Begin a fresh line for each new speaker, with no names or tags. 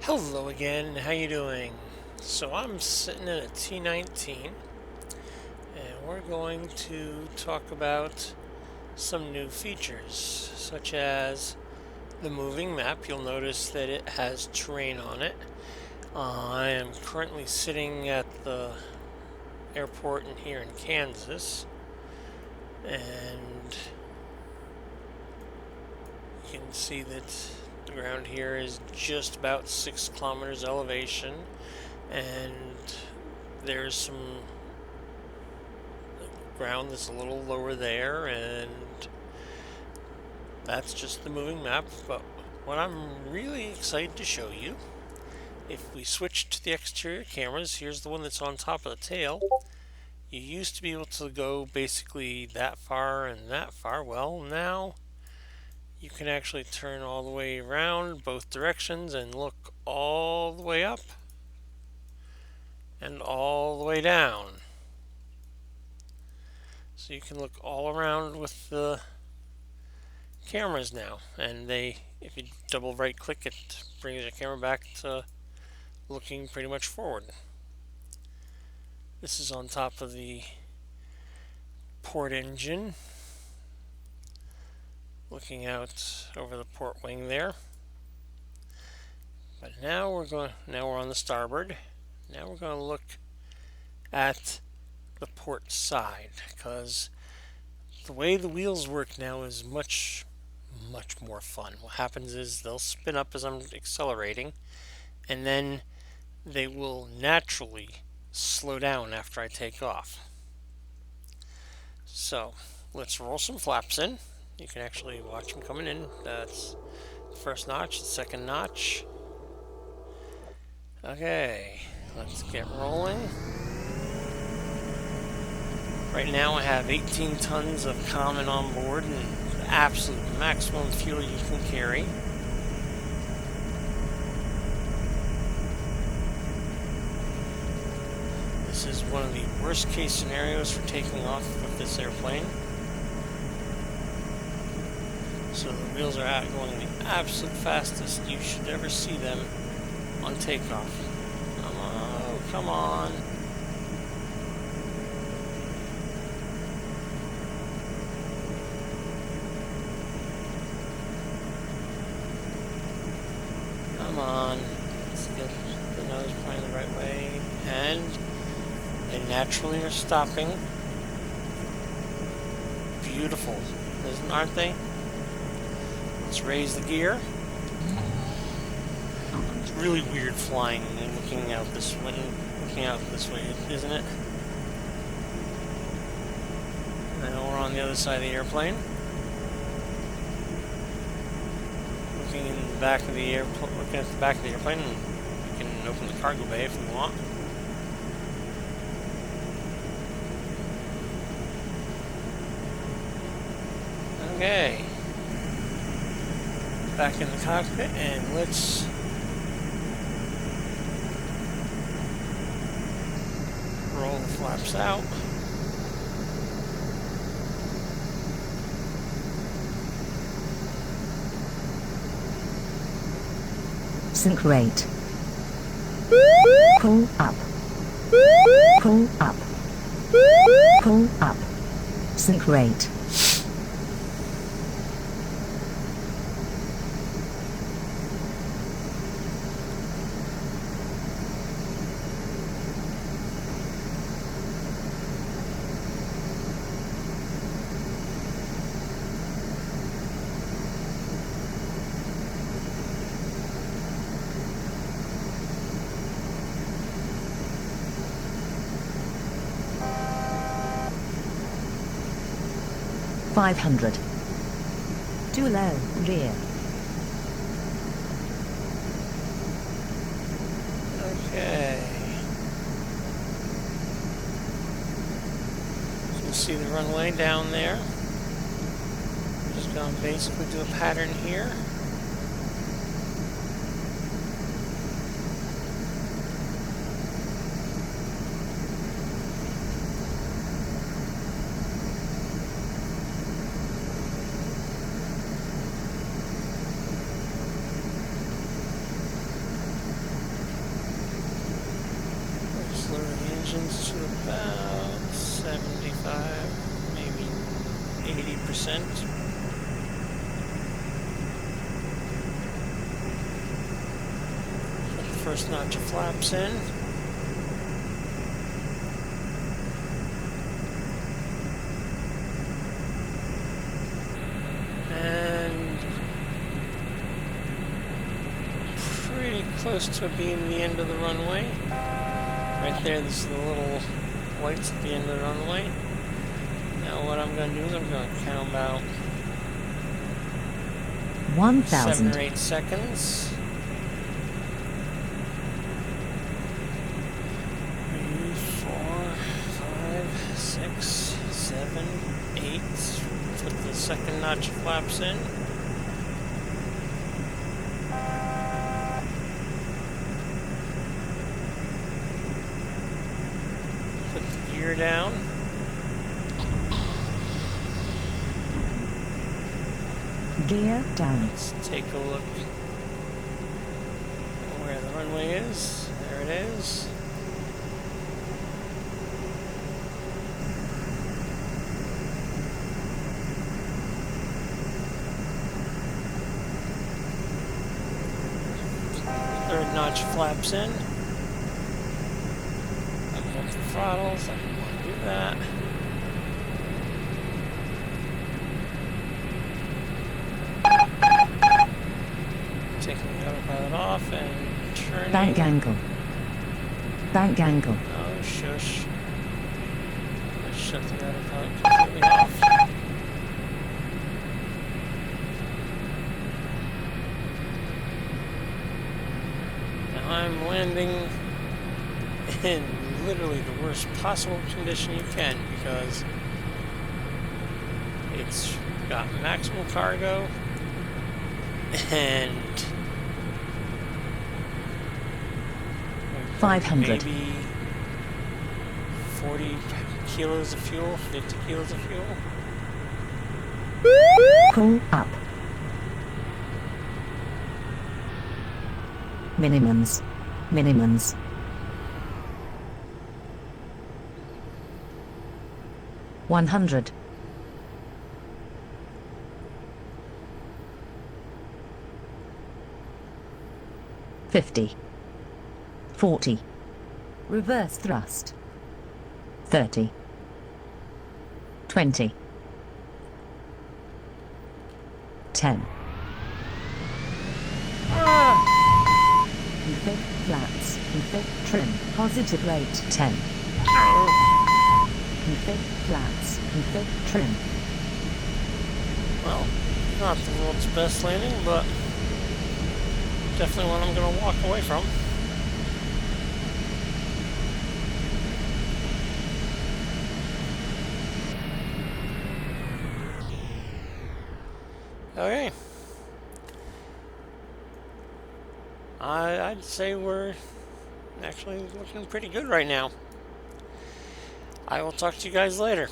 Hello again, how you doing? So I'm sitting in a T19 and we're going to talk about some new features such as the moving map. You'll notice that it has terrain on it. I am currently sitting at the airport here in Kansas, and you can see that the ground here is just about 6 kilometers elevation, and there's some ground that's a little lower there, and that's just the moving map. But what I'm really excited to show you, if we switch to the exterior cameras, here's the one that's on top of the tail. You used to be able to go basically that far and that far. Well, now you can actually turn all the way around both directions and look all the way up and all the way down. So you can look all around with the cameras now, and if you double right click, it brings your camera back to looking pretty much forward. This is on top of the port engine, looking out over the port wing there. But now we're on the starboard. Now we're going to look at the port side, because the way the wheels work now is much more fun. What happens is they'll spin up as I'm accelerating, and then they will naturally slow down after I take off. So let's roll some flaps in. You can actually watch them coming in. That's the first notch, the second notch. Okay, let's get rolling. Right now I have 18 tons of common on board and the absolute maximum fuel you can carry. This is one of the worst case scenarios for taking off with this airplane. So the wheels are out going the absolute fastest you should ever see them on takeoff. Come on. Come on. Let's get the nose pointing the right way. And they naturally are stopping. Beautiful, aren't they? Let's raise the gear. It's really weird flying and looking out this way, isn't it? Now we're on the other side of the airplane. Looking at the back of the airplane, and we can open the cargo bay if we want. Okay. Back in the cockpit, and let's roll the flaps out.
Sync rate. Pull up. Pull up. Pull up. Sync rate. $500. Too low, rear.
Okay. You can see the runway down there. I'm just going to basically do a pattern here. engines to about 75, maybe 80%. Put the first notch of flaps in. And pretty close to being the end of the runway. Right there, this is the little lights at the end of the runway. Now what I'm going to do is I'm going to count about
1,000.
7 or 8 seconds. 3, 4, 5, 6, 7, 8. Put the second notch of flaps in. Put the gear down.
Gear down.
Let's take a look where the runway is. There it is. Third notch flaps in. Up the throttles. I don't want to do that. Taking the autopilot off and turning.
Bank angle. Bank angle.
Oh, shush. Let's shut the autopilot completely off. Now I'm landing in literally the worst possible condition you can because it's got maximum cargo and
500.
maybe 40 kilos of fuel, 50 kilos of fuel.
Pull up. Minimums. Minimums. 100. 50. 40. Reverse thrust. 30. 20. 10. Config flaps. Config trim. Positive rate 10. Config flaps. Config trim.
Well, not the world's best landing, but definitely one I'm going to walk away from. Okay. I'd say we're actually looking pretty good right now. I will talk to you guys later.